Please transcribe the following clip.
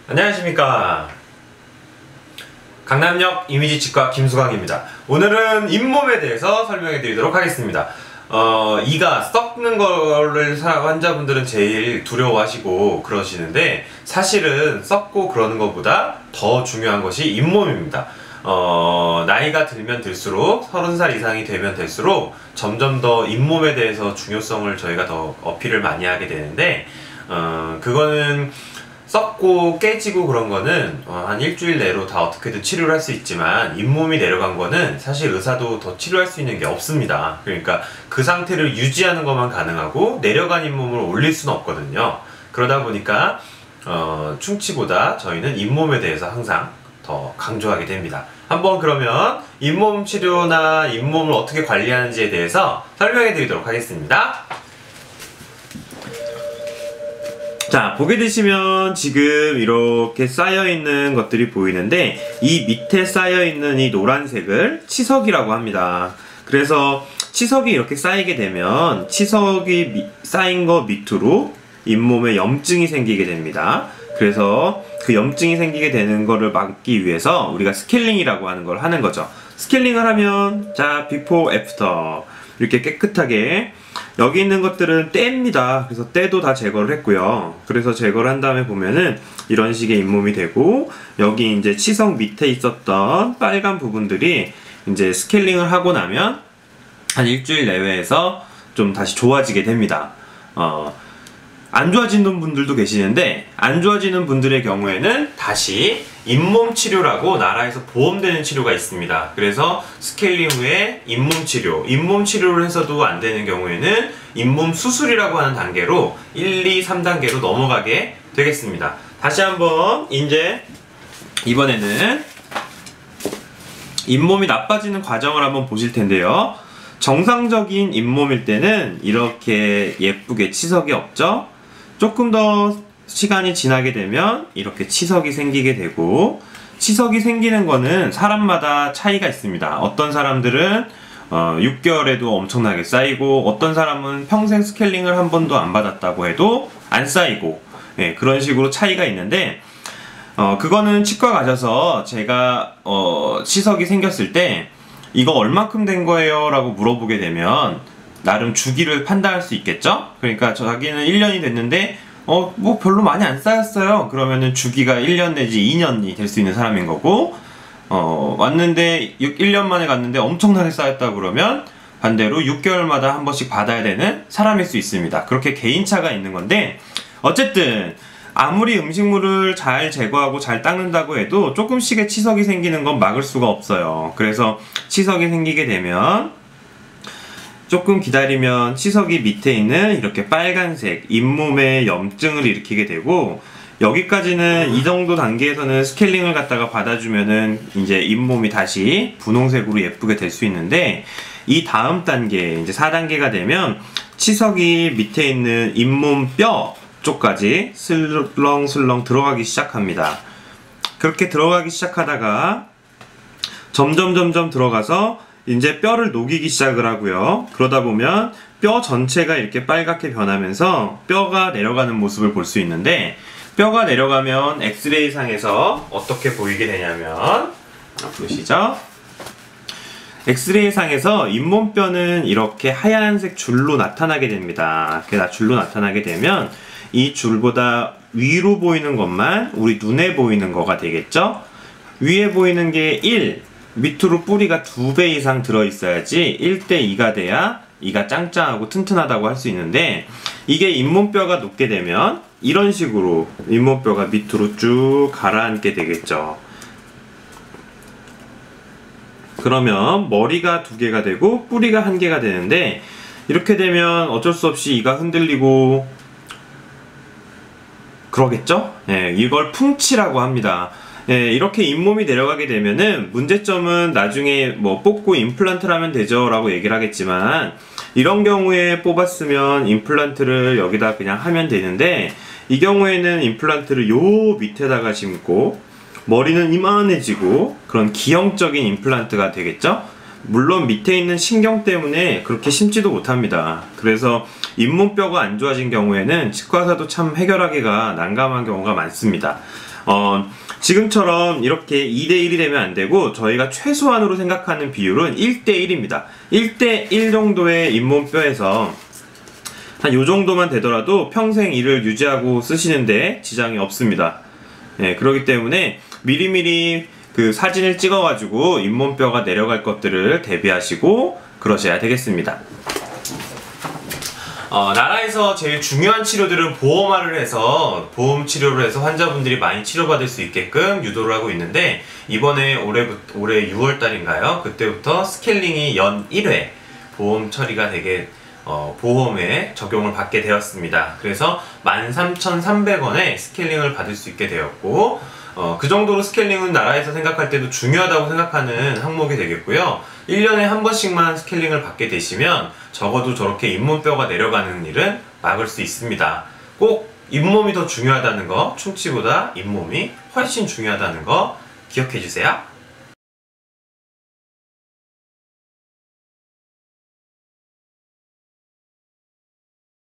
안녕하십니까. 강남역 이미지치과 김수광입니다. 오늘은 잇몸에 대해서 설명해 드리도록 하겠습니다. 이가 썩는 거를 환자분들은 제일 두려워하시고 그러시는데, 사실은 썩고 그러는 것보다 더 중요한 것이 잇몸입니다. 나이가 들면 들수록 30살 이상이 되면 될수록 점점 더 잇몸에 대해서 중요성을 저희가 더 어필을 많이 하게 되는데, 그거는 썩고 깨지고 그런 거는 한 일주일 내로 다 어떻게든 치료를 할 수 있지만, 잇몸이 내려간 거는 사실 의사도 더 치료할 수 있는 게 없습니다. 그러니까 그 상태를 유지하는 것만 가능하고 내려간 잇몸을 올릴 수는 없거든요. 그러다 보니까 충치보다 저희는 잇몸에 대해서 항상 더 강조하게 됩니다. 한번 그러면 잇몸 치료나 잇몸을 어떻게 관리하는지에 대해서 설명해 드리도록 하겠습니다. 자, 보게 되시면 지금 이렇게 쌓여있는 것들이 보이는데, 이 밑에 쌓여있는 이 노란색을 치석이라고 합니다. 그래서 치석이 이렇게 쌓이게 되면 치석이 쌓인 거 밑으로 잇몸에 염증이 생기게 됩니다. 그래서 그 염증이 생기게 되는 거를 막기 위해서 우리가 스케일링이라고 하는 걸 하는 거죠. 스케일링을 하면, 자, 비포 애프터 이렇게 깨끗하게, 여기 있는 것들은 때입니다. 그래서 때도 다 제거를 했고요. 그래서 제거를 한 다음에 보면은 이런 식의 잇몸이 되고, 여기 이제 치석 밑에 있었던 빨간 부분들이 이제 스케일링을 하고 나면 한 일주일 내외에서 좀 다시 좋아지게 됩니다. 안 좋아지는 분들도 계시는데, 안 좋아지는 분들의 경우에는 다시 잇몸 치료라고 나라에서 보험되는 치료가 있습니다. 그래서 스케일링 후에 잇몸 치료, 잇몸 치료를 해서도 안 되는 경우에는 잇몸 수술이라고 하는 단계로 1, 2, 3단계로 넘어가게 되겠습니다. 다시 한번 이제 이번에는 잇몸이 나빠지는 과정을 한번 보실 텐데요. 정상적인 잇몸일 때는 이렇게 예쁘게 치석이 없죠? 조금 더 시간이 지나게 되면 이렇게 치석이 생기게 되고, 치석이 생기는 거는 사람마다 차이가 있습니다. 어떤 사람들은 6개월에도 엄청나게 쌓이고, 어떤 사람은 평생 스케일링을 한 번도 안 받았다고 해도 안 쌓이고, 그런 식으로 차이가 있는데, 그거는 치과 가셔서 제가 치석이 생겼을 때 이거 얼만큼 된 거예요? 라고 물어보게 되면 나름 주기를 판단할 수 있겠죠? 그러니까 자기는 1년이 됐는데 뭐 별로 많이 안 쌓였어요. 그러면은 주기가 1년 내지 2년이 될 수 있는 사람인 거고, 왔는데 1년 만에 갔는데 엄청나게 쌓였다 그러면 반대로 6개월마다 한 번씩 받아야 되는 사람일 수 있습니다. 그렇게 개인차가 있는 건데, 어쨌든 아무리 음식물을 잘 제거하고 잘 닦는다고 해도 조금씩의 치석이 생기는 건 막을 수가 없어요. 그래서 치석이 생기게 되면 조금 기다리면 치석이 밑에 있는 이렇게 빨간색 잇몸에 염증을 일으키게 되고, 여기까지는 이 정도 단계에서는 스케일링을 갖다가 받아주면은 이제 잇몸이 다시 분홍색으로 예쁘게 될 수 있는데, 이 다음 단계, 이제 4단계가 되면 치석이 밑에 있는 잇몸 뼈 쪽까지 슬렁슬렁 들어가기 시작합니다. 그렇게 들어가기 시작하다가 점점 들어가서 이제 뼈를 녹이기 시작을 하고요. 그러다 보면 뼈 전체가 이렇게 빨갛게 변하면서 뼈가 내려가는 모습을 볼 수 있는데, 뼈가 내려가면 엑스레이 상에서 어떻게 보이게 되냐면, 보시죠? 엑스레이 상에서 잇몸뼈는 이렇게 하얀색 줄로 나타나게 됩니다. 이렇게 줄로 나타나게 되면 이 줄보다 위로 보이는 것만 우리 눈에 보이는 거가 되겠죠? 위에 보이는 게 1, 밑으로 뿌리가 2배 이상 들어있어야지 1대2가 돼야 이가 짱짱하고 튼튼하다고 할 수 있는데, 이게 잇몸뼈가 높게 되면 이런 식으로 잇몸뼈가 밑으로 쭉 가라앉게 되겠죠. 그러면 머리가 2개가 되고 뿌리가 1개가 되는데, 이렇게 되면 어쩔 수 없이 이가 흔들리고 그러겠죠? 이걸 풍치라고 합니다. 이렇게 잇몸이 내려가게 되면은 문제점은 나중에 뭐 뽑고 임플란트를 하면 되죠 라고 얘기를 하겠지만, 이런 경우에 뽑았으면 임플란트를 여기다 그냥 하면 되는데, 이 경우에는 임플란트를 요 밑에다가 심고 머리는 이만해지고 그런 기형적인 임플란트가 되겠죠? 물론 밑에 있는 신경 때문에 그렇게 심지도 못합니다. 그래서 잇몸뼈가 안 좋아진 경우에는 치과사도 참 해결하기가 난감한 경우가 많습니다. 지금처럼 이렇게 2대1이 되면 안 되고 저희가 최소한으로 생각하는 비율은 1대1입니다. 1대1 정도의 잇몸뼈에서 한 요 정도만 되더라도 평생 이를 유지하고 쓰시는데 지장이 없습니다. 예, 그렇기 때문에 미리미리 그 사진을 찍어가지고 잇몸뼈가 내려갈 것들을 대비하시고 그러셔야 되겠습니다. 나라에서 제일 중요한 치료들은 보험화를 해서 보험 치료를 해서 환자분들이 많이 치료받을 수 있게끔 유도를 하고 있는데, 이번에 올해 6월달인가요? 그때부터 스케일링이 연 1회 보험 처리가 되게 보험에 적용을 받게 되었습니다. 그래서 13,300원에 스케일링을 받을 수 있게 되었고, 그 정도로 스케일링은 나라에서 생각할 때도 중요하다고 생각하는 항목이 되겠고요. 1년에 한 번씩만 스케일링을 받게 되시면 적어도 저렇게 잇몸뼈가 내려가는 일은 막을 수 있습니다. 꼭 잇몸이 더 중요하다는 거, 충치보다 잇몸이 훨씬 중요하다는 거 기억해 주세요.